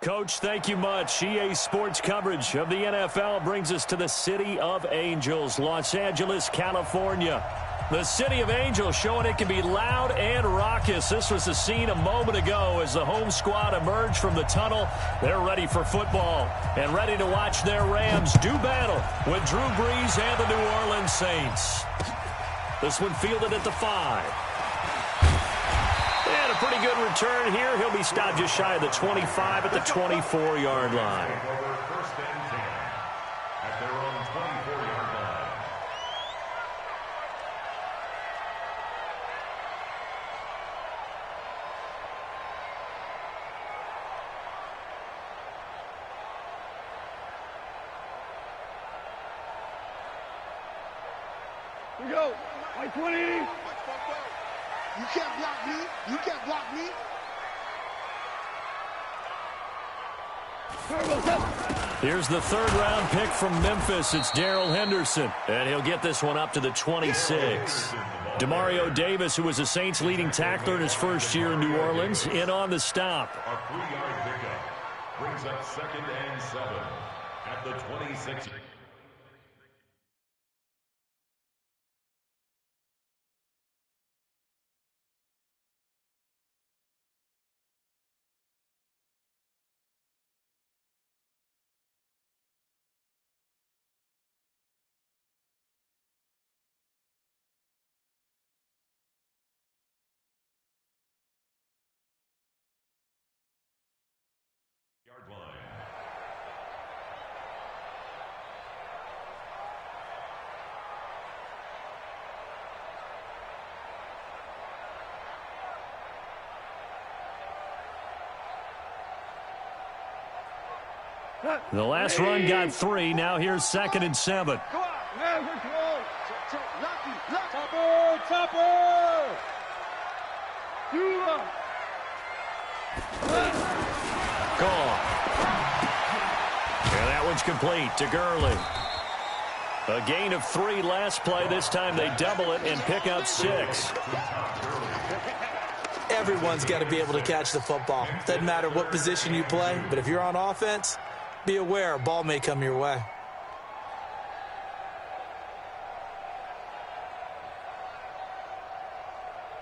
Coach, thank you much. EA Sports coverage of the NFL brings us to the City of Angels, Los Angeles, California. The City of Angels showing it can be loud and raucous. This was the scene a moment ago as the home squad emerged from the tunnel. They're ready for football and ready to watch their Rams do battle with Drew Brees and the New Orleans Saints. This one fielded at the 5. And a pretty good return here. He'll be stopped just shy of the 25 at the 24-yard line. First and 10 at their own 24-yard line. Here we go. Like 180. You can't block me. You can't block me. Here's the third-round pick from Memphis. It's Darrell Henderson, and he'll get this one up to the 26. Demario Davis, who was the Saints' leading tackler in his first year in New Orleans, in on the stop. A 3-yard pickup brings up 2nd and 7 at the 26. Yard line. The last run got 3. Now here's 2nd and 7. Come on. Man, we're close. Topper, Topper. You up. Gone. And that one's complete to Gurley. A gain of 3 last play. This time they double it and pick up 6. Everyone's got to be able to catch the football. Doesn't matter what position you play, but if you're on offense, be aware a ball may come your way.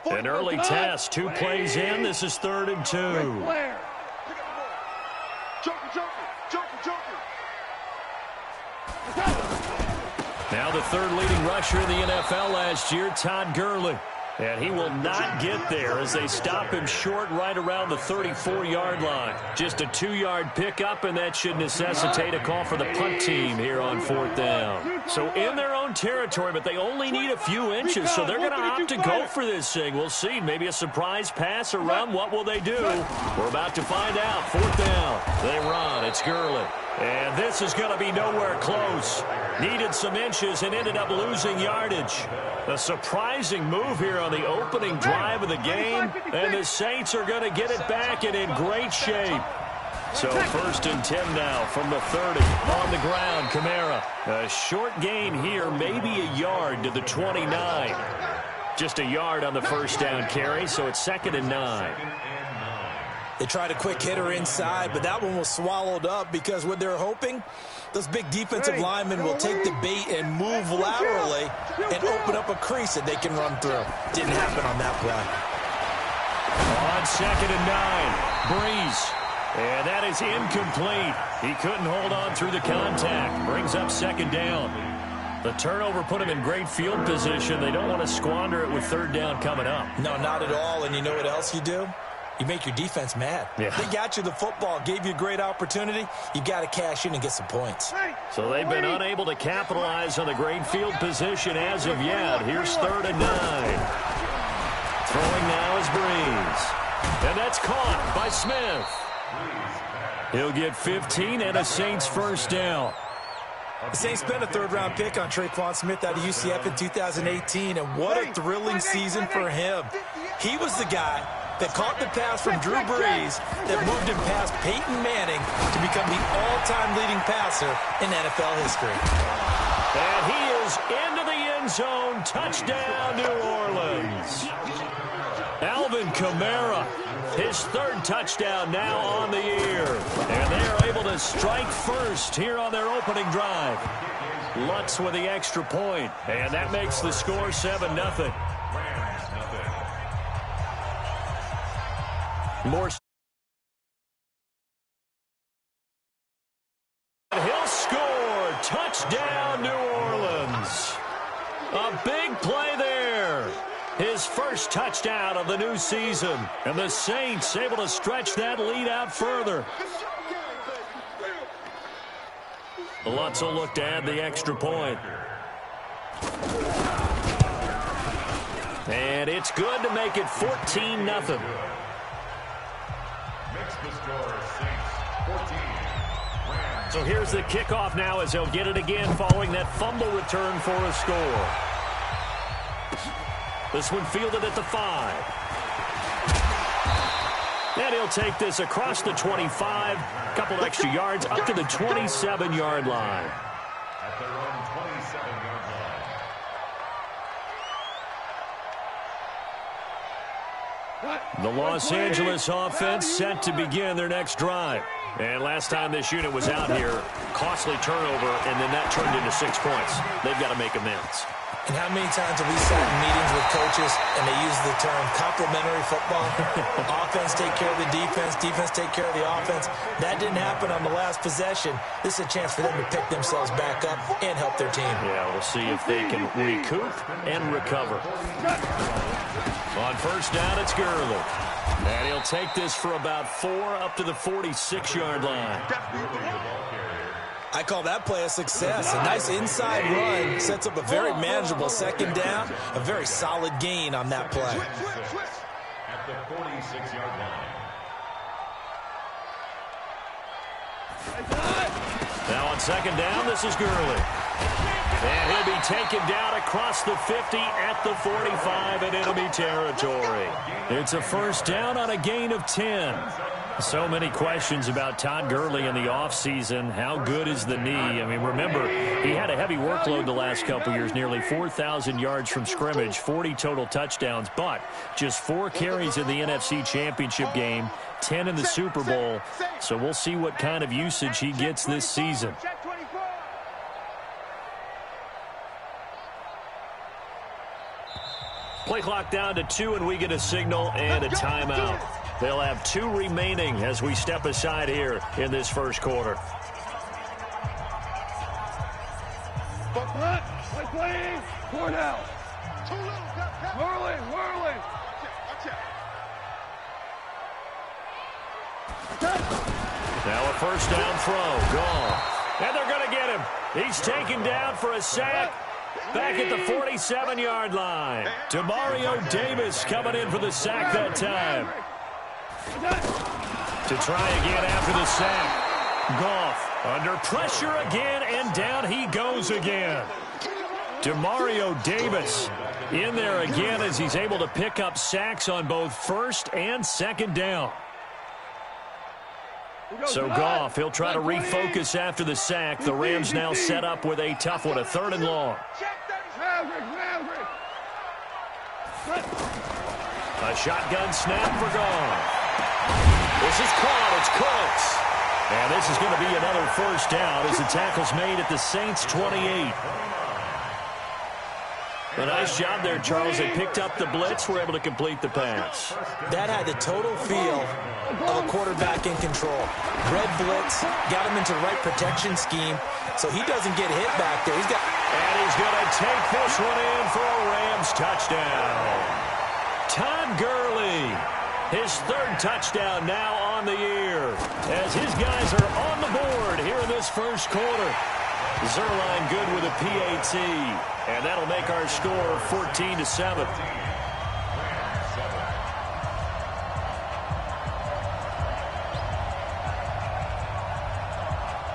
An early test. 2 plays in. This is 3rd and 2. Now the 3rd leading rusher in the NFL last year, Todd Gurley. And he will not get there as they stop him short right around the 34-yard line. Just a 2-yard pickup, and that should necessitate a call for the punt team here on 4th down. So in their own territory, but they only need a few inches, so they're going to opt to go for this thing. We'll see. Maybe a surprise pass or run. What will they do? We're about to find out. 4th down. They run. It's Gurley. And this is going to be nowhere close. Needed some inches and ended up losing yardage. A surprising move here on the opening drive of the game. And the Saints are going to get it back and in great shape. So 1st and 10 now from the 30. On the ground, Kamara. A short gain here, maybe a yard to the 29. Just a yard on the first down carry, so it's 2nd and 9. They tried a quick hitter inside, but that one was swallowed up because what they're hoping, those big defensive linemen will take the bait and move laterally and open up a crease that they can run through. Didn't happen on that play. On 2nd and 9, Brees. And that is incomplete. He couldn't hold on through the contact. Brings up 2nd down. The turnover put him in great field position. They don't want to squander it with 3rd down coming up. No, not at all. And you know what else you do? You make your defense mad. Yeah. They got you the football, gave you a great opportunity. You got to cash in and get some points. So they've been unable to capitalize on the great field position as of yet. Here's 3rd and 9. Throwing now is Brees. And that's caught by Smith. He'll get 15 and a Saints first down. The Saints spent a 3rd-round pick on Traquan Smith out of UCF in 2018, and what a thrilling season for him. He was the guy that caught the pass from Drew Brees that moved him past Peyton Manning to become the all-time leading passer in NFL history. And he is into the end zone. Touchdown, New Orleans. Alvin Kamara, his third touchdown now on the year. And they are able to strike first here on their opening drive. Lutz with the extra point, and that makes the score 7-0. More. He'll score. Touchdown, New Orleans. A big play there. His first touchdown of the new season. And the Saints able to stretch that lead out further. Lutz will look to add the extra point. And it's good to make it 14-0. Makes the score Saints 14. So here's the kickoff now as they'll get it again following that fumble return for a score. This one fielded at the 5. And he'll take this across the 25. A couple of extra yards up to the 27-yard line. At their own 27-yard line. The Los Angeles offense set to begin their next drive. And last time this unit was out here, costly turnover, and then that turned into 6 points. They've got to make amends. And how many times have we sat in meetings with coaches and they use the term complementary football? Offense take care of the defense, defense take care of the offense. That didn't happen on the last possession. This is a chance for them to pick themselves back up and help their team. Yeah, we'll see if they can recoup and recover. On first down, it's Gurley. And he'll take this for about 4 up to the 46-yard line. I call that play a success. A nice inside run sets up a very manageable second down. A very solid gain on that play. At the 46-yard line. Now on second down, this is Gurley. And he'll be taken down across the 50 at the 45 in enemy territory. It's a first down on a gain of 10. So many questions about Todd Gurley in the offseason. How good is the knee? I mean, remember, he had a heavy workload the last couple years, nearly 4,000 yards from scrimmage, 40 total touchdowns, but just 4 carries in the NFC Championship game, 10 in the Super Bowl. So we'll see what kind of usage he gets this season. Play clock down to 2, and we get a signal and a timeout. They'll have 2 remaining as we step aside here in this first quarter. Play playing. 4 down. Whirling. Now a first down throw. Gone. And they're going to get him. He's taken down for a sack. Back at the 47-yard line. Demario Davis coming in for the sack that time. To try again after the sack. Goff under pressure again, and down he goes again. Demario Davis in there again as he's able to pick up sacks on both first and second down. So Goff, he'll try to refocus after the sack. The Rams now set up with a tough one, a 3rd and long. A shotgun snap for Goff. This is caught. It's Cooks. And this is going to be another first down as the tackle's made at the Saints' 28. A nice job there, Charles. They picked up the blitz, were able to complete the pass. That had the total feel of a quarterback in control. Red blitz, got him into the right protection scheme, so he doesn't get hit back there. And he's going to take this one in for a Rams touchdown. Todd Gurley, his 3rd touchdown now on the year, as his guys are on the board here in this first quarter. Zerline good with a PAT, and that'll make our score 14-7.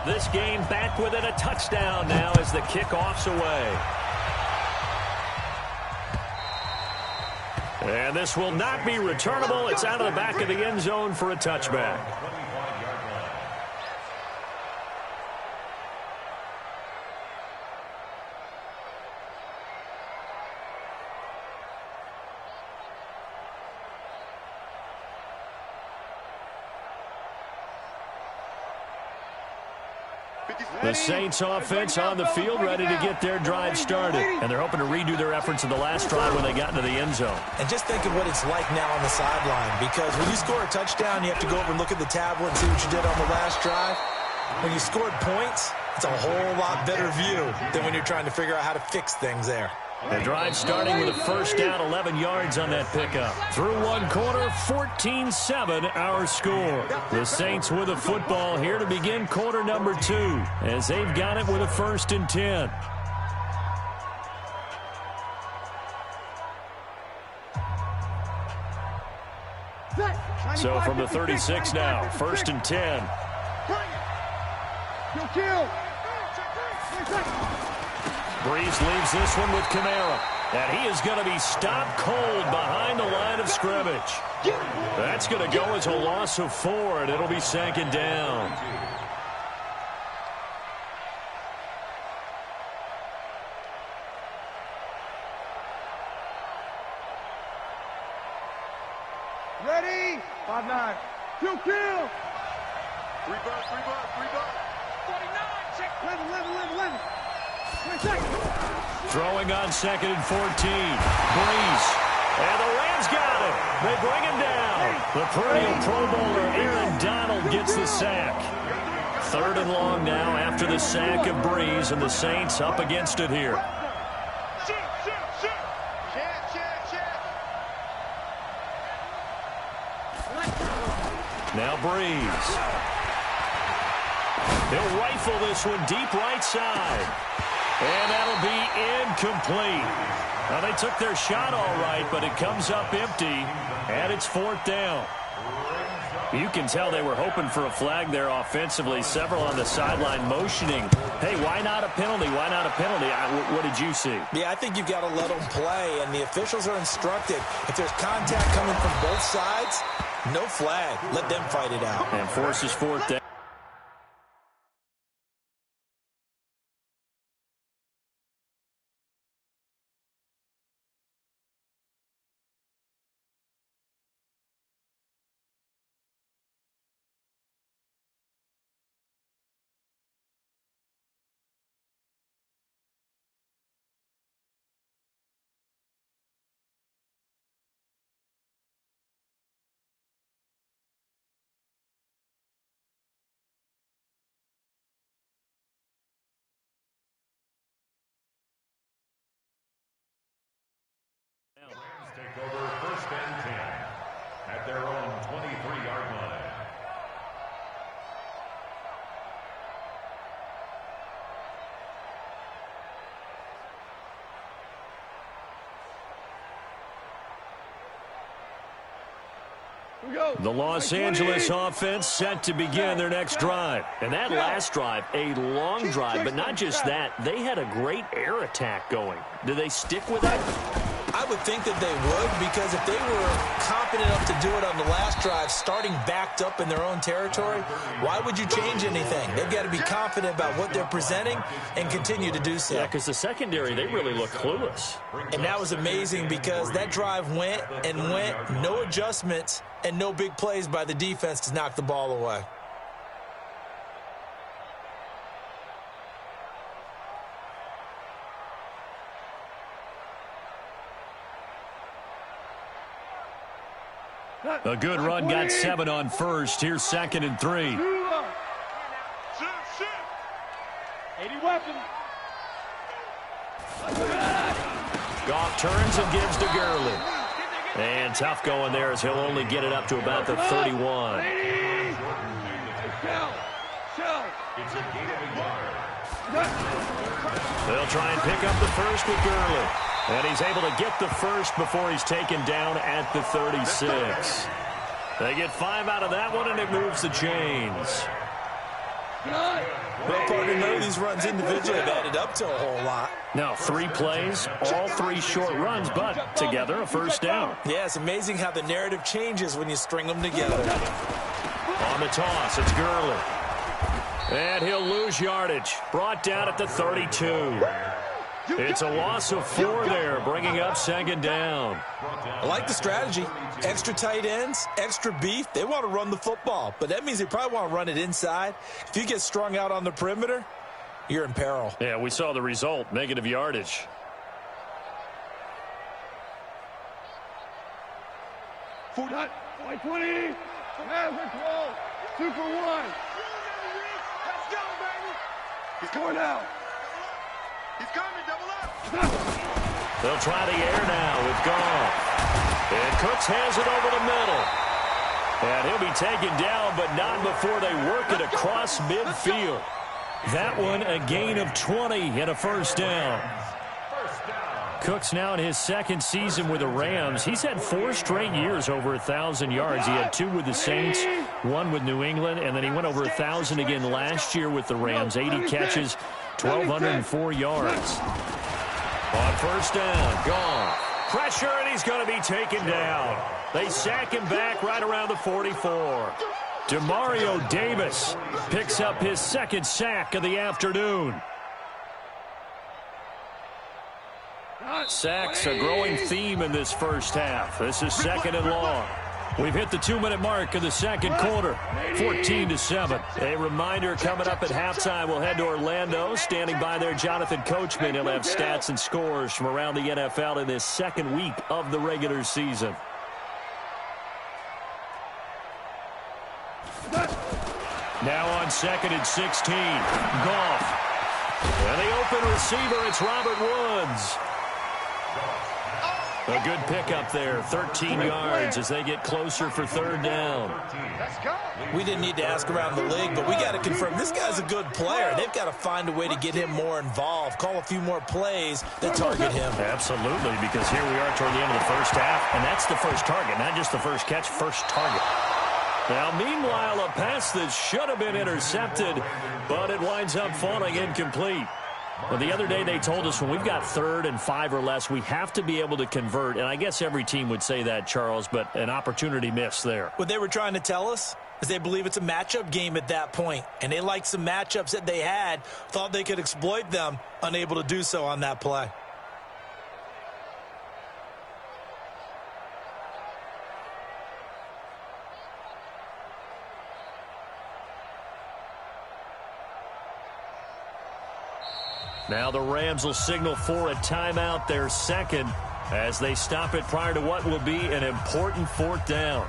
This game back within a touchdown now as the kickoff's away. And this will not be returnable. It's out of the back of the end zone for a touchback. The Saints offense on the field, ready to get their drive started. And they're hoping to redo their efforts in the last drive when they got into the end zone. And just think of what it's like now on the sideline, because when you score a touchdown, you have to go over and look at the tablet and see what you did on the last drive. When you scored points, it's a whole lot better view than when you're trying to figure out how to fix things there. The drive starting with a first down, 11 yards on that pickup. Through one quarter, 14-7 our score. The Saints with the football here to begin quarter number 2 as they've got it with a 1st and 10. So from the 36 now, 1st and 10. Breeze leaves this one with Kamara. And he is going to be stopped cold behind the line of scrimmage. That's going to go as a loss of 4, and it'll be 2nd down. Ready? 5-9. Kill. 3 bucks. 49. Check. 11. Throwing on 2nd and 14. Breeze. And the Rams got it. They bring him down. The perennial Pro Bowler Aaron Donald gets the sack. 3rd and long now after the sack of Breeze, and the Saints up against it here. Now Breeze. He'll rifle this one deep right side. And that'll be incomplete. Now, they took their shot all right, but it comes up empty, and it's 4th down. You can tell they were hoping for a flag there offensively. Several on the sideline motioning. Hey, why not a penalty? Why not a penalty? What did you see? Yeah, I think you've got to let them play, and the officials are instructed. If there's contact coming from both sides, no flag. Let them fight it out. And forces 4th down. Rams take over 1st and 10 at their own 23-yard line. The Los Angeles offense set to begin their next drive. And that last drive, a long drive, but not just that. They had a great air attack going. Do they stick with that? I would think that they would, because if they were confident enough to do it on the last drive, starting backed up in their own territory, why would you change anything? They've got to be confident about what they're presenting and continue to do so. Yeah, because the secondary, they really look clueless. And that was amazing, because that drive went and went, no adjustments and no big plays by the defense to knock the ball away. A good run got 7 on first. Here's 2nd and 3. 80 weapons. Goff turns and gives to Gurley. And tough going there as he'll only get it up to about the 31. It's a gain of a yard. They'll try and pick up the first with Gurley. And he's able to get the first before he's taken down at the 36. They get 5 out of that one, and it moves the chains. Well, partner, none of these runs individually have added up to a whole lot. Now, 3 plays, all 3 short runs, but together a first down. Yeah, it's amazing how the narrative changes when you string them together. On the toss, it's Gurley. And he'll lose yardage. Brought down at the 32. It's a loss of 4 there, bringing up second down. I like the strategy. Extra tight ends, extra beef. They want to run the football, but that means they probably want to run it inside. If you get strung out on the perimeter, you're in peril. Yeah, we saw the result, negative yardage. Four, 20. Control. 2 for 1. Let's go, baby. He's going out. He's coming, double up. They'll try the air now with Goff. And Cooks has it over the middle. And he'll be taken down, but not before they work it across midfield. That one, a gain of 20 and a first down. Cooks now in his second season with the Rams. He's had 4 straight years over 1,000 yards. He had 2 with the Saints, 1 with New England, and then he went over 1,000 again last year with the Rams. 80 catches, 1,204 yards. On first down, Goff. Pressure, and he's going to be taken down. They sack him back right around the 44. Demario Davis picks up his second sack of the afternoon. Sacks a growing theme in this first half. This is second and long. We've hit the 2-minute mark of the second quarter, 14-7. A reminder coming up at halftime, we'll head to Orlando. Standing by there, Jonathan Coachman. He'll have stats and scores from around the NFL in this second week of the regular season. Now on second and 16, Goff. And the open receiver, it's Robert Woods. A good pickup there, 13 yards as they get closer for third down. We didn't need to ask around the league, but we got to confirm this guy's a good player. They've got to find a way to get him more involved, call a few more plays that target him. Absolutely, because here we are toward the end of the first half, and that's the first target, not just the first catch, first target. Now, meanwhile, a pass that should have been intercepted, but it winds up falling incomplete. Well, the other day they told us when we've got 3rd and 5 or less, we have to be able to convert. And I guess every team would say that, Charles, but an opportunity missed there. What they were trying to tell us is they believe it's a matchup game at that point. And they liked some matchups that they had, thought they could exploit them, unable to do so on that play. Now the Rams will signal for a timeout, their second, as they stop it prior to what will be an important 4th down.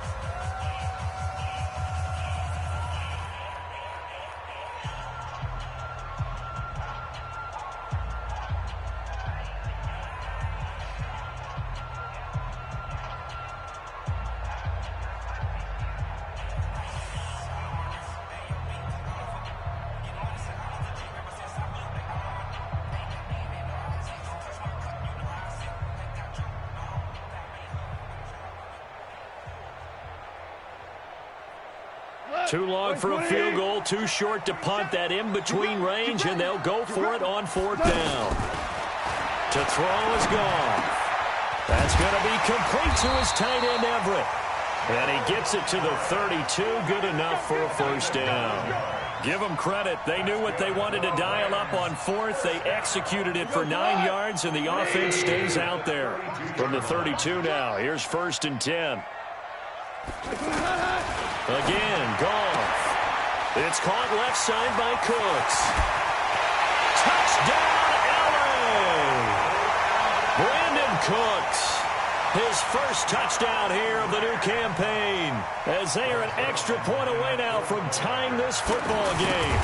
Too long for a field goal, too short to punt. That in-between range, and they'll go for it on 4th down. To throw is Goff. That's going to be complete to his tight end, Everett. And he gets it to the 32, good enough for a first down. Give them credit. They knew what they wanted to dial up on 4th. They executed it for 9 yards, and the offense stays out there. From the 32 now, here's 1st and 10. Again, Goff. It's caught left side by Cooks. Touchdown, LA! Brandon Cooks. His first touchdown here of the new campaign, as they are an extra point away now from tying this football game.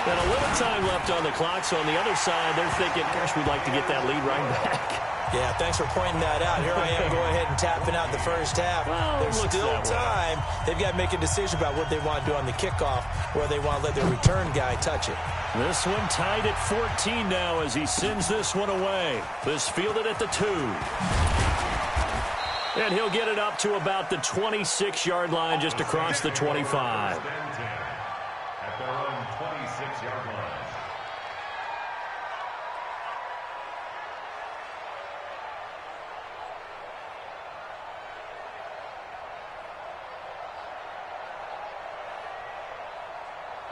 And a little time left on the clock, so on the other side, they're thinking, gosh, we'd like to get that lead right back. Yeah, thanks for pointing that out. Here I am, go ahead and tapping out the first half. Well, there's still time. They've got to make a decision about what they want to do on the kickoff, where they want to let their return guy touch it. This one tied at 14 now as he sends this one away. This fielded at the 2. And he'll get it up to about the 26-yard line, just across the 25. At their own 26-yard line.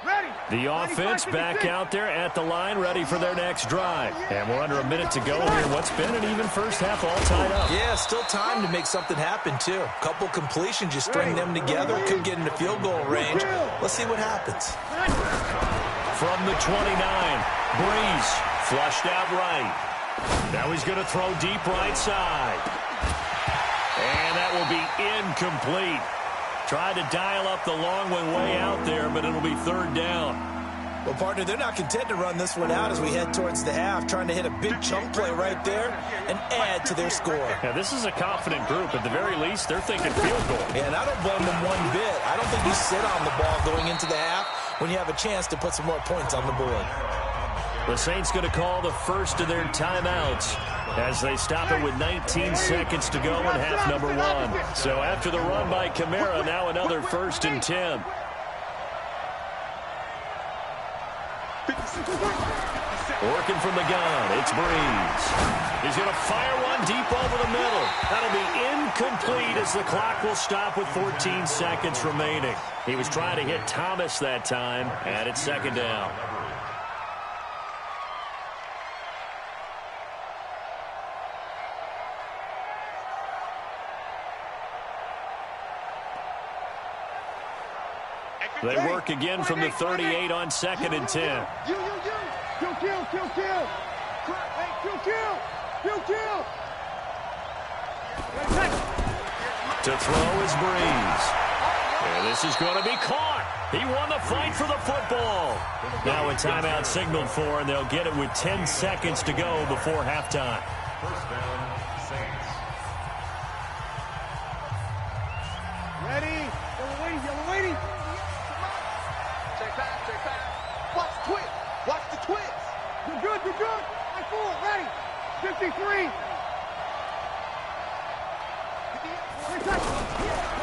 Ready? The offense back out there at the line, ready for their next drive. And we're under a minute to go here. What's been an even first half, all tied up. Yeah, still time to make something happen, too. A couple completions, just string them together. Could get into field goal range. Let's see what happens. From the 29, Breeze flushed out right. Now he's going to throw deep right side. And that will be incomplete. Tried to dial up the long one way out there, but it'll be third down. Well, partner, they're not content to run this one out as we head towards the half, trying to hit a big chunk play right there and add to their score. Yeah, this is a confident group. At the very least, they're thinking field goal. Yeah, and I don't blame them one bit. I don't think you sit on the ball going into the half when you have a chance to put some more points on the board. The Saints going to call the first of their timeouts as they stop it with 19 seconds to go in half number one. So after the run by Kamara, now another 1st and 10. Working from the gun, it's Breeze. He's going to fire one deep over the middle. That'll be incomplete as the clock will stop with 14 seconds remaining. He was trying to hit Thomas that time, and it's second down. They work again from the 38 on 2nd and 10. Kill. To throw is Breeze. And this is going to be caught. He won the fight for the football. Now a timeout signaled for, and they'll get it with 10 seconds to go before halftime. First down, Saints. Ready? Yellow waiting. Check back. Watch the twist. Watch the twist. You're good. Right forward, ready. 53.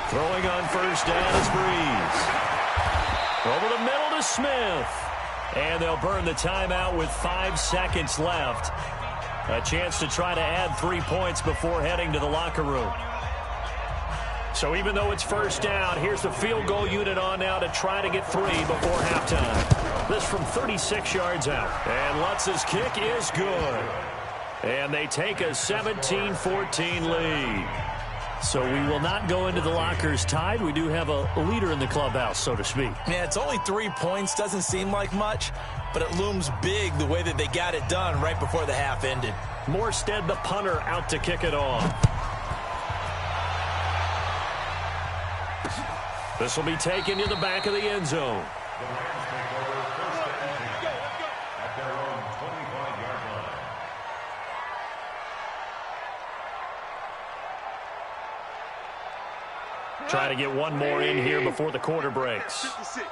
Throwing on first down is Breeze. Over the middle to Smith. And they'll burn the timeout with 5 seconds left. A chance to try to add 3 points before heading to the locker room. So even though it's first down, here's the field goal unit on now to try to get 3 before halftime. This from 36 yards out. And Lutz's kick is good. And they take a 17-14 lead. So we will not go into the lockers tied. We do have a leader in the clubhouse, so to speak. Yeah, it's only 3 points. Doesn't seem like much, but it looms big the way that they got it done right before the half ended. Morstead, the punter, out to kick it off. This will be taken to the back of the end zone. The Rams take over first and 10 at their own 25-yard line. Try to get one more in here before the quarter breaks. 56.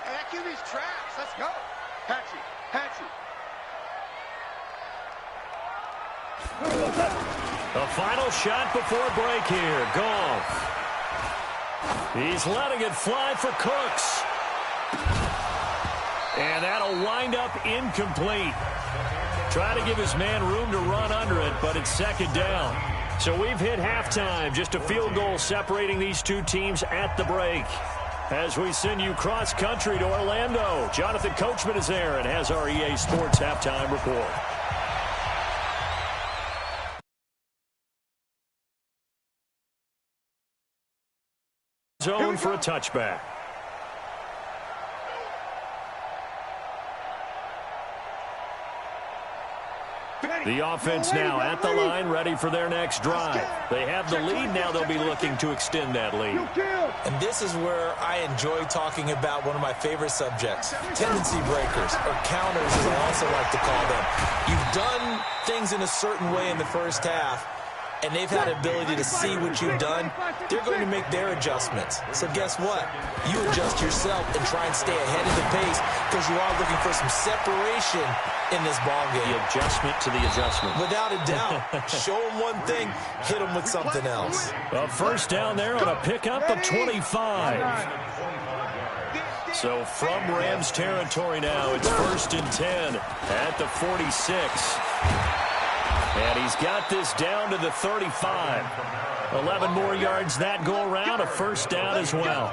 Hey, that QB's trash. Let's go. Hatchet. The final shot before break here. Goff. He's letting it fly for Cooks. And that'll wind up incomplete. Try to give his man room to run under it, but it's second down. So we've hit halftime. Just a field goal separating these two teams at the break. As we send you cross-country to Orlando, Jonathan Coachman is there and has our EA Sports halftime report. Zone for a touchback. The offense now at the line, ready for their next drive. They have the lead. Now they'll be looking to extend that lead. And this is where I enjoy talking about one of my favorite subjects, tendency breakers, or counters as I also like to call them. You've done things in a certain way in the first half, and they've had the ability to see what you've done. They're going to make their adjustments. So guess what? You adjust yourself and try and stay ahead of the pace because you are looking for some separation in this ball game. The adjustment to the adjustment. Without a doubt. Show them one thing, hit them with something else. A first down there on a pickup of 25. So from Rams territory now, it's 1st and 10 at the 46. And he's got this down to the 35. 11 more yards that go around, a first down as well.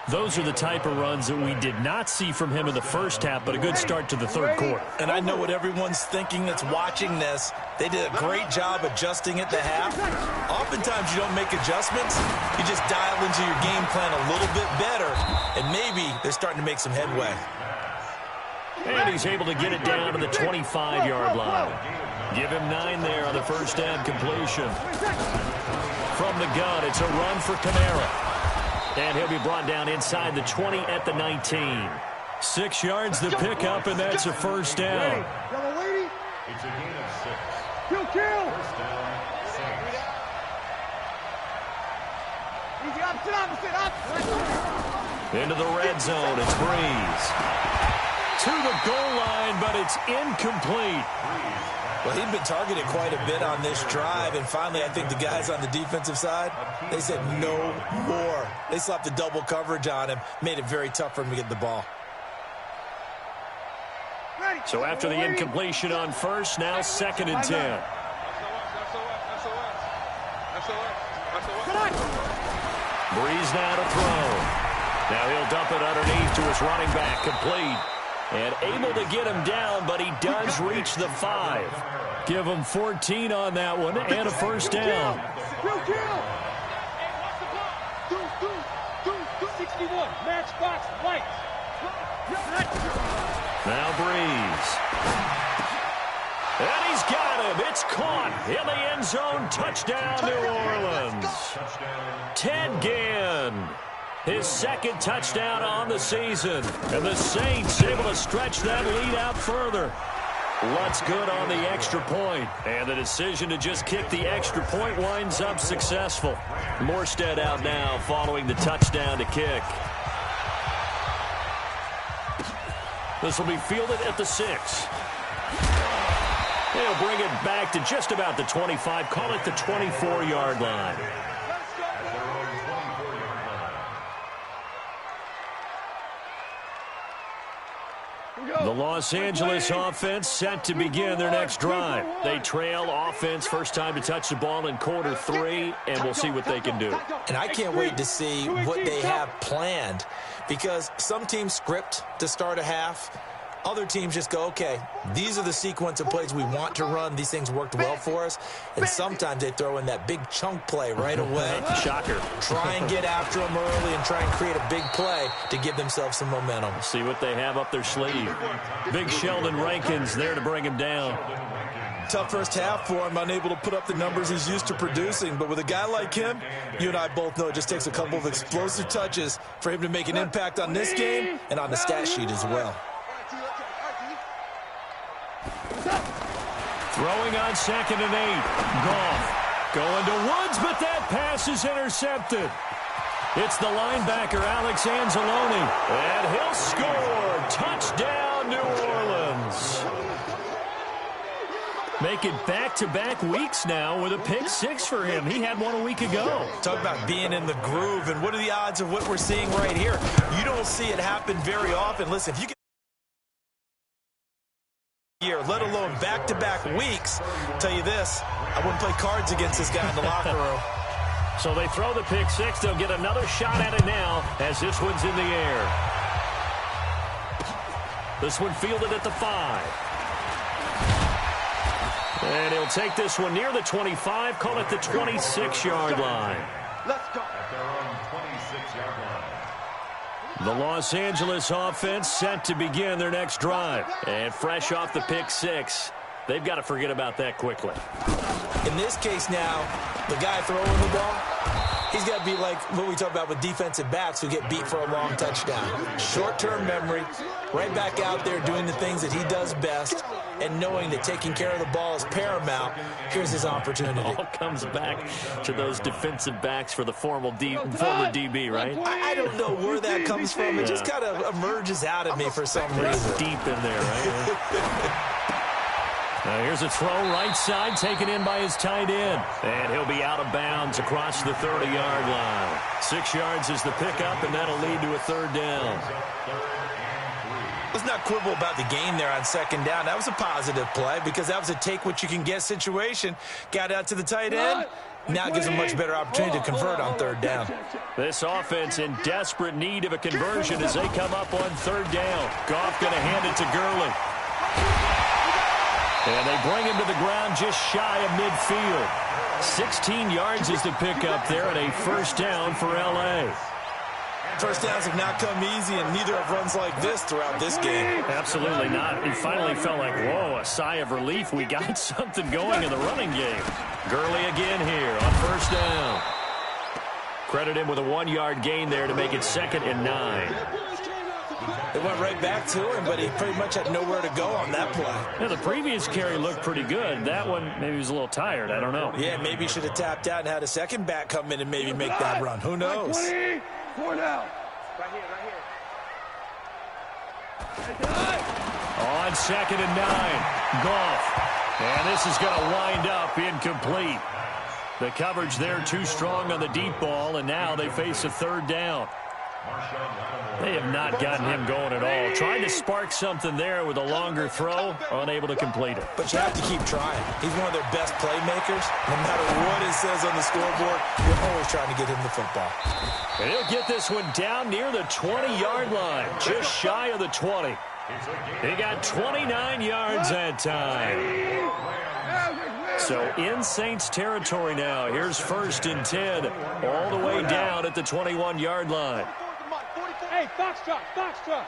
Those are the type of runs that we did not see from him in the first half, but a good start to the third quarter. And I know what everyone's thinking that's watching this. They did a great job adjusting at the half. Oftentimes you don't make adjustments. You just dial into your game plan a little bit better, and maybe they're starting to make some headway. And he's able to get it down to the 25-yard line. Give him 9 there on the first down completion. From the gun, it's a run for Kamara. And he'll be brought down inside the 20 at the 19. 6 yards the pickup, and that's a first down. Yellow lady. It's a gain of 6. Kill. First down, Saints. Easy, opposite. Into the red zone, it's Breeze. To the goal line, but it's incomplete. Well, he'd been targeted quite a bit on this drive, and finally I think the guys on the defensive side, they said no more. They slapped the double coverage on him, made it very tough for him to get the ball. So after the incompletion on first, now 2nd and 10. Breeze now to throw. Now he'll dump it underneath to his running back, complete. And able to get him down, but he does reach the 5. Give him 14 on that one and a first down. Kill. 61, matchbox, white. Now Breeze. And he's got him. It's caught in the end zone. Touchdown, New Orleans. Ted Ginn. His 2nd touchdown on the season. And the Saints able to stretch that lead out further. Lutz good on the extra point. And the decision to just kick the extra point winds up successful. Morstead out now following the touchdown to kick. This will be fielded at the 6. They'll bring it back to just about the 25. Call it the 24-yard line. The Los Angeles offense set to begin their next drive. They trail offense, first time to touch the ball in quarter 3, and we'll see what they can do. And I can't wait to see what they have planned, because some teams script to start a half. Other teams just go, okay, these are the sequence of plays we want to run. These things worked well for us. And sometimes they throw in that big chunk play right away. Shocker. Try and get after them early and try and create a big play to give themselves some momentum. See what they have up their sleeve. Big Sheldon Rankins there to bring him down. Tough first half for him, unable to put up the numbers he's used to producing. But with a guy like him, you and I both know it just takes a couple of explosive touches for him to make an impact on this game and on the stat sheet as well. Throwing on 2nd and 8. Goff going to Woods, but that pass is intercepted. It's the linebacker, Alex Anzalone. And he'll score. Touchdown, New Orleans. Make it back-to-back weeks now with a pick 6 for him. He had one a week ago. Talk about being in the groove, and what are the odds of what we're seeing right here? You don't see it happen very often. Listen, if you can year, let alone back-to-back weeks, I'll tell you this, I wouldn't play cards against this guy in the locker room. So they throw the pick 6. They'll get another shot at it now as this one's in the air. This one fielded at the 5. And he'll take this one near the 25, call it the 26-yard line. Let's go. At their own 26-yard line. The Los Angeles offense set to begin their next drive. And fresh off the pick 6, they've got to forget about that quickly. In this case now, the guy throwing the ball, he's got to be like what we talk about with defensive backs who get beat for a long touchdown. Short-term memory, right back out there doing the things that he does best, and knowing that taking care of the ball is paramount. Here's his opportunity. All comes back to those defensive backs for the former DB, right? I don't know where that comes from. It just kind of emerges out of me for some reason. Deep in there, right? Now here's a throw right side taken in by his tight end. And he'll be out of bounds across the 30-yard line. 6 yards is the pickup, and that'll lead to a 3rd down. Let's not quibble about the gain there on 2nd down. That was a positive play because that was a take-what-you-can-get situation. Got out to the tight end, Now it gives them much better opportunity to convert on third down. This offense in desperate need of a conversion as they come up on third down. Goff going to hand it to Gurley. And they bring him to the ground just shy of midfield. 16 yards is the pickup there and a first down for L.A. First downs have not come easy, and neither have runs like this throughout this game. Absolutely not. He finally felt like, whoa, a sigh of relief. We got something going in the running game. Gurley again here on first down. Credit him with a 1-yard gain there to make it 2nd and 9. They went right back to him, but he pretty much had nowhere to go on that play. Yeah, the previous carry looked pretty good. That one, maybe he was a little tired. I don't know. Yeah, maybe he should have tapped out and had a second back come in and maybe make that run. Who knows? 4 now. Right here, right here. On 2nd and 9, Goff. And this is going to wind up incomplete. The coverage there too strong on the deep ball, and now they face a third down. They have not gotten him going at all. Trying to spark something there with a longer throw, unable to complete it. But you have to keep trying. He's one of their best playmakers. No matter what it says on the scoreboard, you're always trying to get him the football. And he'll get this one down near the 20-yard line, just shy of the 20. He got 29 yards that time. So in Saints territory now. Here's 1st and 10, all the way down at the 21-yard line. Hey, Foxtrot, Foxtrot.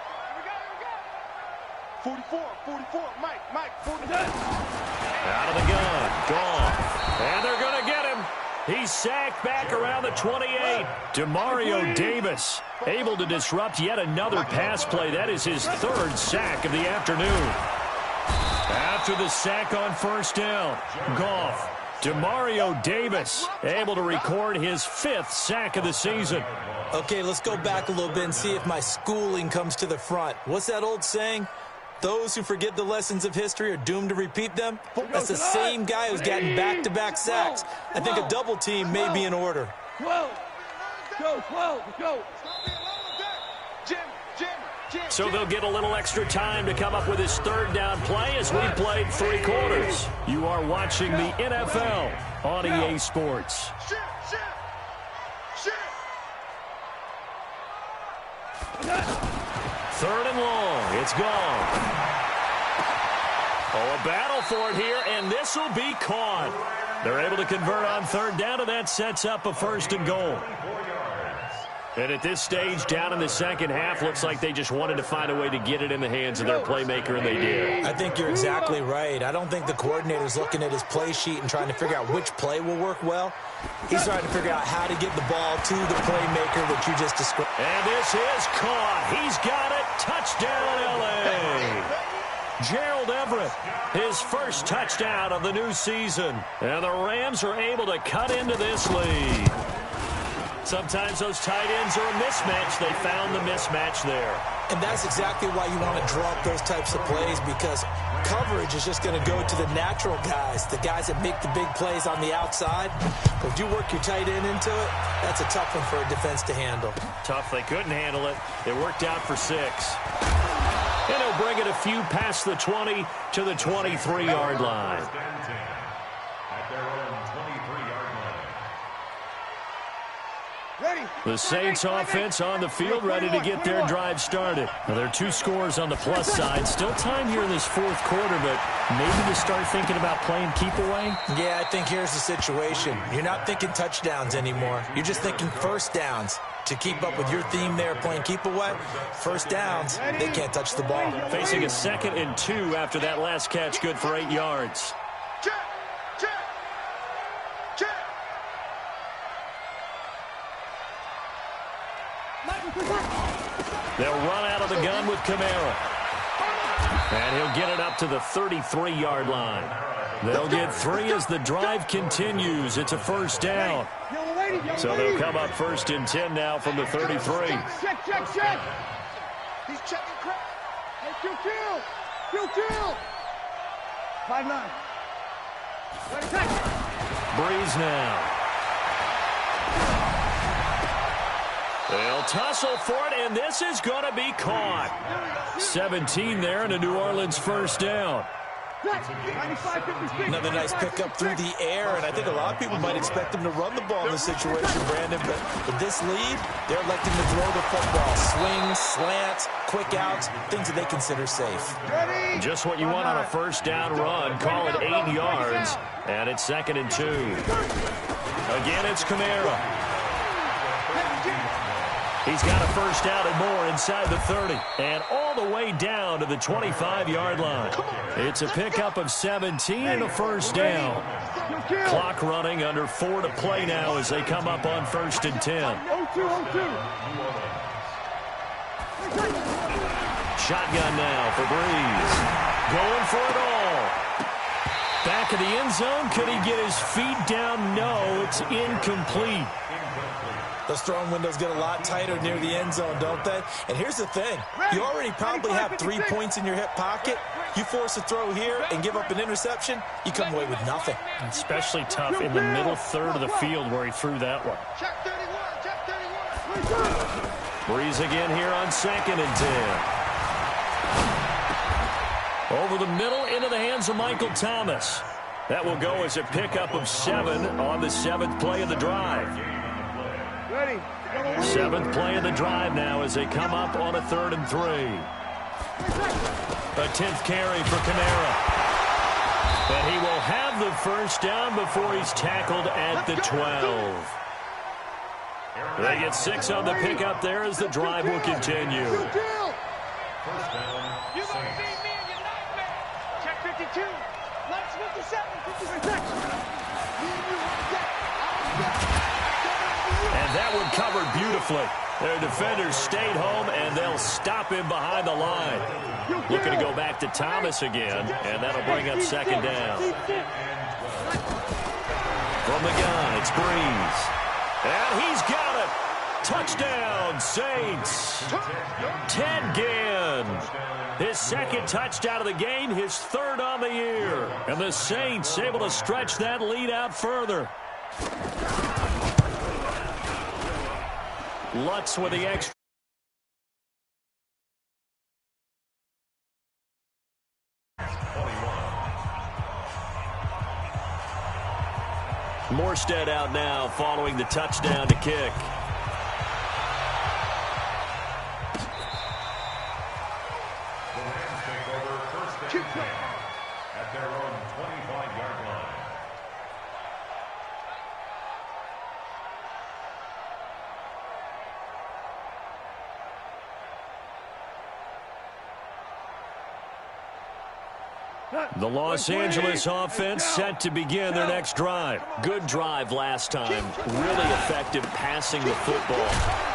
44, Mike, 49. Out of the gun, gone. And they're going to get him. He's sacked back around the 28. Demario Davis able to disrupt yet another pass play. That is his 3rd sack of the afternoon. After the sack on first down, Goff, Demario Davis able to record his 5th sack of the season. Okay, let's go back a little bit and see if my schooling comes to the front. What's that old saying? Those who forget the lessons of history are doomed to repeat them. That's the same guy who's gotten back-to-back sacks. I think a double team may be in order. 12. Go, 12. Go. Jim. So they'll get a little extra time to come up with his 3rd down play as we've played 3 quarters. You are watching the NFL on EA Sports. Third and long. It's gone. Oh, a battle for it here, and this will be caught. They're able to convert on third down, and that sets up a 1st and goal. And at this stage, down in the second half, looks like they just wanted to find a way to get it in the hands of their playmaker, and they did. I think you're exactly right. I don't think the coordinator's looking at his play sheet and trying to figure out which play will work well. He's trying to figure out how to get the ball to the playmaker that you just described. And this is caught. He's got it. Touchdown, L.A. Gerald Everett, his 1st touchdown of the new season. And the Rams are able to cut into this lead. Sometimes those tight ends are a mismatch. They found the mismatch there. And that's exactly why you want to draw up those types of plays, because coverage is just going to go to the natural guys, the guys that make the big plays on the outside. But if you work your tight end into it, that's a tough one for a defense to handle. Tough. They couldn't handle it. It worked out for 6. And he'll bring it a few past the 20 to the 23-yard line. The Saints offense on the field, ready to get their drive started. Now, there are 2 scores on the plus side. Still time here in this 4th quarter, but maybe to start thinking about playing keep away? Yeah, I think here's the situation. You're not thinking touchdowns anymore. You're just thinking first downs. To keep up with your theme there, playing keep away, first downs, they can't touch the ball. Facing a 2nd and 2 after that last catch, good for 8 yards. They'll run out of the gun with Kamara. And he'll get it up to the 33-yard line. They'll get 3 as the drive continues. It's a 1st down. So they'll come up 1st and 10 now from the 33. Check. He's checking crap. Hey, kill. 5-9. Breeze now. They'll tussle for it, and this is going to be caught. 17 there, and a New Orleans 1st down. Another nice pickup through the air, and I think a lot of people might expect him to run the ball in this situation, Brandon, but with this lead, they're electing to throw the football. Swings, slants, quick outs, things that they consider safe. Just what you want on a first down run. Call it 8 yards, and it's 2nd and 2. Again, it's Kamara. He's got a first down and more inside the 30, and all the way down to the 25-yard line. It's a pickup of 17 and a first down. Clock running, under 4 to play now as they come up on 1st and 10. Shotgun now for Breeze. Going for it all. Back of the end zone. Could he get his feet down? No, it's incomplete. Those throwing windows get a lot tighter near the end zone, don't they? And here's the thing. You already probably have 3 points in your hip pocket. You force a throw here and give up an interception, you come away with nothing. Especially tough in the middle third of the field where he threw that one. Check 31, check 31. Breeze again here on 2nd and 10. Over the middle into the hands of Michael Thomas. That will go as a pickup of 7 on the 7th play of the drive. 7th play of the drive now as they come up on a 3rd and 3. A 10th carry for Kamara. But he will have the first down before he's tackled at the 12. They get 6 on the pickup there as the drive will continue. You gonna feed me in your nightmare. Check 52. Let's 57. And that one covered beautifully. Their defenders stayed home, and they'll stop him behind the line. Looking to go back to Thomas again, and that'll bring up 2nd down. From the gun, it's Breeze. And he's got it. Touchdown, Saints. Ted Ginn. His 2nd touchdown of the game, his 3rd on the year. And the Saints able to stretch that lead out further. Lutz with the extra. Morstead out now following the touchdown to kick. The Rams take over 1st and 10 at their own 25-yard line. The Los Angeles offense set to begin their next drive. Good drive last time. Really effective passing the football.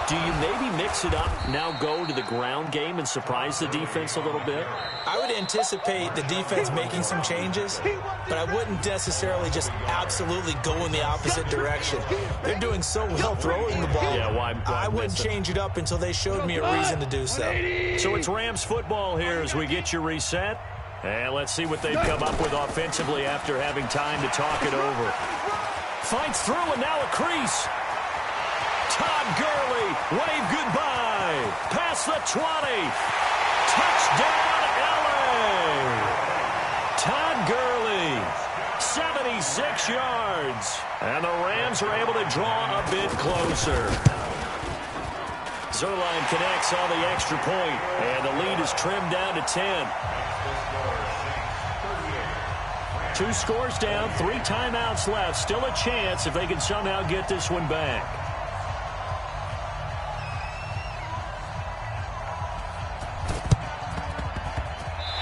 Do you maybe mix it up, now go to the ground game and surprise the defense a little bit? I would anticipate the defense making some changes, but I wouldn't necessarily just absolutely go in the opposite direction. They're doing so well throwing the ball. Yeah, why I wouldn't change it up until they showed me a reason to do so. So it's Rams football here as we get you reset. And let's see what they've come up with offensively after having time to talk it over. Fights through and now a crease. Todd Gurley, wave goodbye. Past the 20. Touchdown, LA. Todd Gurley, 76 yards. And the Rams are able to draw a bit closer. Zerline connects on the extra point, and the lead is trimmed down to 10. 2 scores down, 3 timeouts left. Still a chance if they can somehow get this one back.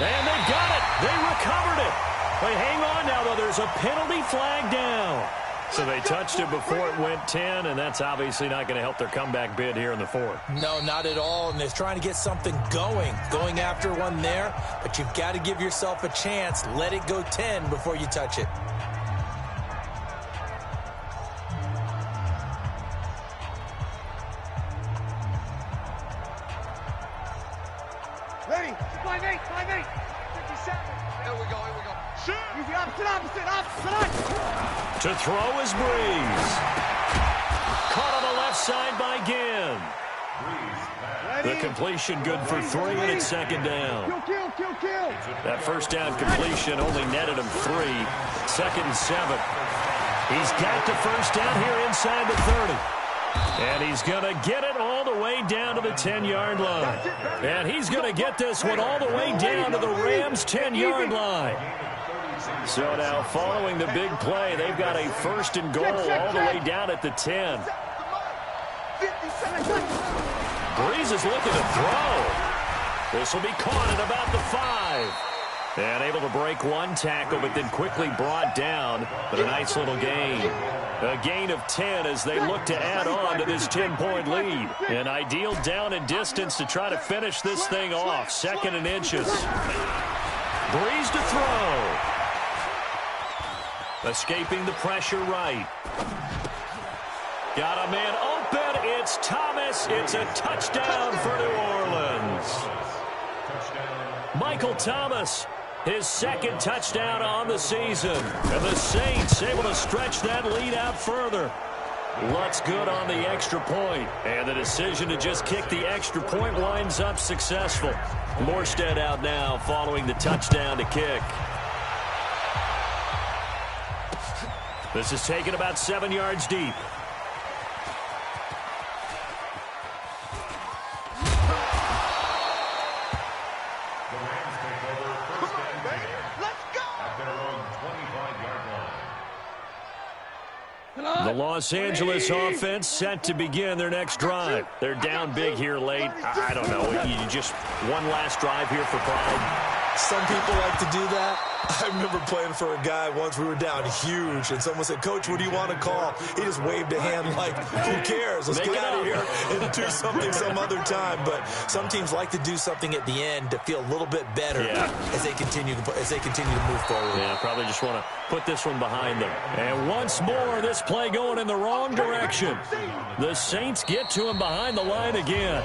And they got it. They recovered it. They hang on now, though. There's a penalty flag down. So they touched it before it went 10, and that's obviously not going to help their comeback bid here in the 4th. No, not at all, and they're trying to get something going after one there, but you've got to give yourself a chance. Let it go 10 before you touch it. Ready? 5-8, 5-8. 57. Here we go. Shoot. Easy, opposite. To throw is Breeze. Caught on the left side by Ginn. The completion good for 3, and it's second down. That first down completion only netted him 3. 2nd and 7. He's got the first down here inside the 30. And he's going to get it all the way down to the 10-yard line. And he's going to get this one all the way down to the Rams' 10-yard line. So now following the big play, they've got a 1st and goal all the way down at the 10. Breeze is looking to throw. This will be caught at about the 5. And able to break one tackle, but then quickly brought down. But a nice little gain. A gain of 10 as they look to add on to this 10-point lead. An ideal down and distance to try to finish this thing off. 2nd and inches. Breeze to throw. Escaping the pressure right. Got a man open. It's Thomas. It's a touchdown for New Orleans. Michael Thomas, his 2nd touchdown on the season. And the Saints able to stretch that lead out further. Lutz good on the extra point. And the decision to just kick the extra point winds up successful. Morstead out now following the touchdown to kick. This is taken about 7 yards deep. The Los Angeles offense set to begin their next drive. They're down big here late. I don't know. You just one last drive here for pride. Some people like to do that. I remember playing for a guy once. We were down huge, and someone said, "Coach, what do you want to call?" He just waved a hand like, "Who cares? Let's get out of here and do something some other time." But some teams like to do something at the end to feel a little bit better as they continue to move forward. Yeah, probably just want to put this one behind them. And once more, this play going in the wrong direction. The Saints get to him behind the line again.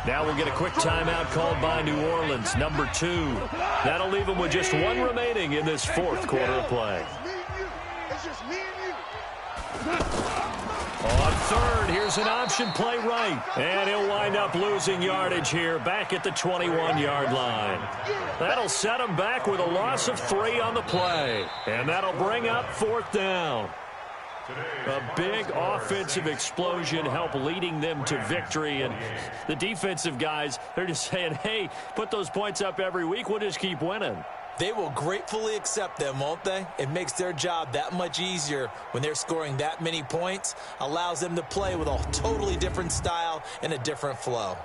Now we'll get a quick timeout called by New Orleans, number 2. That'll leave them with just 1 remaining in this 4th quarter of play. On 3rd, here's an option play right. And he'll wind up losing yardage here back at the 21-yard line. That'll set him back with a loss of 3 on the play. And that'll bring up 4th down. A big offensive explosion help leading them to victory. And the defensive guys, they're just saying, hey, put those points up every week. We'll just keep winning. They will gratefully accept them, won't they? It makes their job that much easier when they're scoring that many points. Allows them to play with a totally different style and a different flow.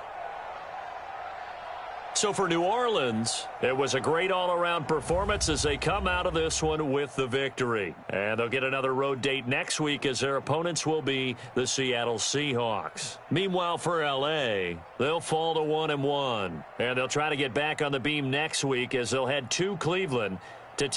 So for New Orleans, it was a great all-around performance as they come out of this one with the victory. And they'll get another road date next week as their opponents will be the Seattle Seahawks. Meanwhile, for L.A., they'll fall to 1-1. And they'll try to get back on the beam next week as they'll head to Cleveland to